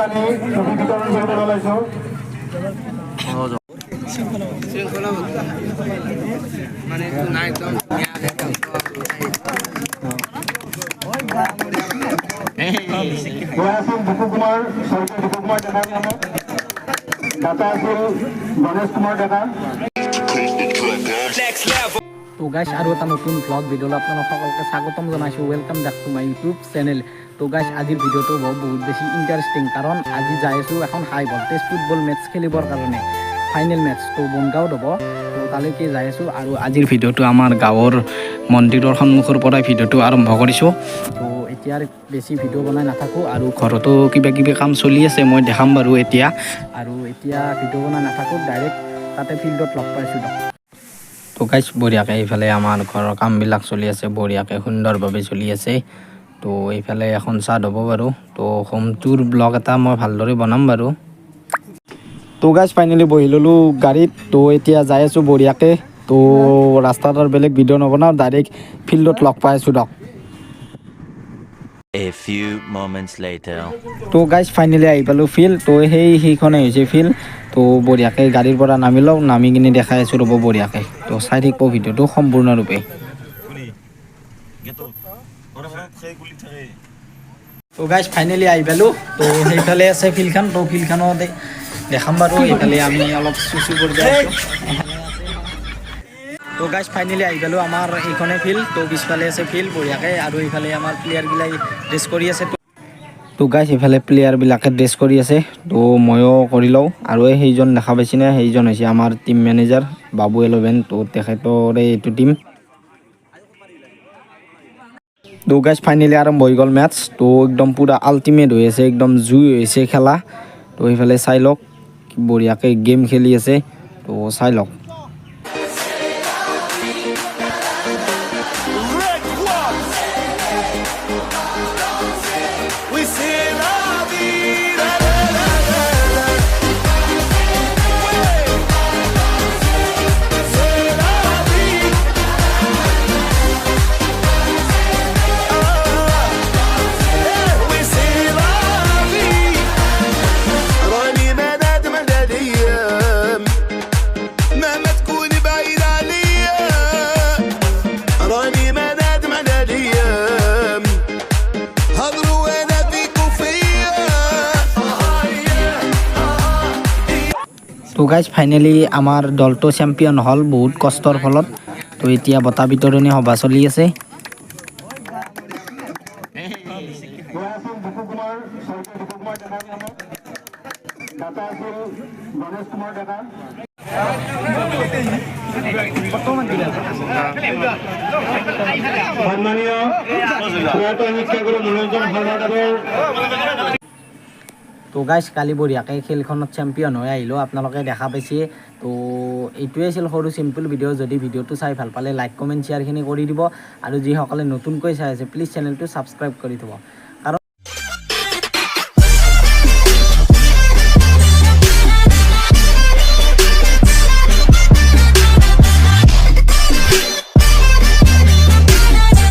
আমি ট্ৰফি বিতৰণ কৰিবলৈ ওলাইছোঁ। ডিপু কুমাৰ শইকীয়া, ডিপু কুমাৰ ডেকাৰ নামত দাতা আছিল গণেশ কুমাৰ ডেকা। তো গাইছ আৰু এটা নতুন ব্লগ ভিডিঅ'লৈ আপোনালোক সকলোকে স্বাগতম জনাইছোঁ। Welcome back to my YouTube channel. তো গাইছ আজিৰ ভিডিঅ'টো বহুত বেছি ইণ্টাৰেষ্টিং, কাৰণ আজি যাই আছোঁ এখন হাই ভল্টেজ ফুটবল মেটচ খেলিবৰ কাৰণে, ফাইনেল মেটচ। তো বনগাঁৱত হ'ব, তো তালৈকে যাই আছোঁ। আৰু আজিৰ ভিডিঅ'টো আমাৰ গাঁৱৰ মন্দিৰৰ সন্মুখৰ পৰাই ভিডিঅ'টো আৰম্ভ কৰিছোঁ। তো এতিয়া বেছি ভিডিঅ' বনাই নাথাকোঁ, আৰু ঘৰতো কিবা কিবি কাম চলি আছে, মই দেখাম বাৰু এতিয়া। আৰু এতিয়া ভিডিঅ' বনাই নাথাকোঁ, ডাইৰেক্ট তাতে ফিল্ডত লগ পাইছোঁ দিয়ক। তো গাইছ বঢ়িয়াকৈ এইফালে আমাৰ ঘৰৰ কামবিলাক চলি আছে, বঢ়িয়াকৈ সুন্দৰভাৱে চলি আছে। তো এইফালে এখন চাহ হ'ব বাৰু। তো হোম টুৰ ব্লগ এটা মই ভালদৰে বনাম বাৰু। তো গাইছ ফাইনেলি বহি ল'লোঁ গাড়ীত। তো এতিয়া যাই আছোঁ বঢ়িয়াকৈ। তো ৰাস্তাত আৰু বেলেগ ভিডিঅ' নবনাওঁ, ডাইৰেক্ট ফিল্ডত লগ পাই আছোঁ দিয়ক। A few moments later. তো গাইছ ফাইনেলি আহি পালোঁ ফিল্ড। তো সেইখনে হৈছে ফিল্ড। তো বঢ়িয়াকৈ গাড়ীৰ পৰা নামি লওঁ, নামি কিনে দেখাই আছোঁ ৰ'ব বঢ়িয়াকৈ। তো চাই থাকিব ভিডিঅ'টো সম্পূৰ্ণৰূপে। তো গাইছ ফাইনেলি আহি পালোঁ। তো সেইফালে আছে ফিল্ডখন, তো ফিল্ডখনত দেখাম বাৰু। এইফালে আমি অলপ চুচু কৰি আছোঁ। তো গাইছ ফাইনেলি আহি পালোঁ আমাৰ এইখনে ফিল্ড। তো পিছফালে আছে ফিল্ড বঢ়িয়াকৈ, আৰু এইফালে আমাৰ প্লেয়াৰবিলাক ড্ৰেছ কৰি আছে। তো গাইছ এইফালে প্লেয়াৰবিলাকে ড্ৰেছ কৰি আছে, তো ময়ো কৰি লওঁ। আৰু সেইজন দেখা পাইছেনে, সেইজন হৈছে আমাৰ টিম মেনেজাৰ বাবু 11। তো তেখেতৰে এইটো টিম। তো গাইছ ফাইনেলি আৰম্ভ হৈ গ'ল মেটচ। তো একদম পূৰা আল্টিমেট হৈ আছে, একদম জুই হৈছে খেলা। তো সেইফালে চাই লওক বঢ়িয়াকৈ গেম খেলি আছে, তো চাই লওক। তো গাইজ ফাইনেলি আমাৰ দলটো চেম্পিয়ন হ'ল বহুত কষ্টৰ ফলত। তো এতিয়া বঁটা বিতৰণী সভা চলি আছে। ডিপু কুমাৰ শইকীয়া, ডিপু কুমাৰ ডেকাৰ নামত দাতা আছিল গণেশ কুমাৰ ডেকা। সন্মানীয় প্ৰয়াত শিক্ষাগুৰু মনোৰঞ্জন শৰ্মাদেৱৰ। তো গাইছ কালি বঢ়িয়াকৈ খেলখনত চেম্পিয়ন হৈ আহিলোঁ, আপোনালোকে দেখা পাইছে। তো এইটোৱে আছিল সৰু চিম্পুল ভিডিঅ'। যদি ভিডিঅ'টো চাই ভাল পালে লাইক কমেণ্ট শ্বেয়াৰখিনি কৰি দিব, আৰু যিসকলে নতুনকৈ চাই আছে প্লিজ চেনেলটো ছাবস্ক্ৰাইব কৰি থ'ব।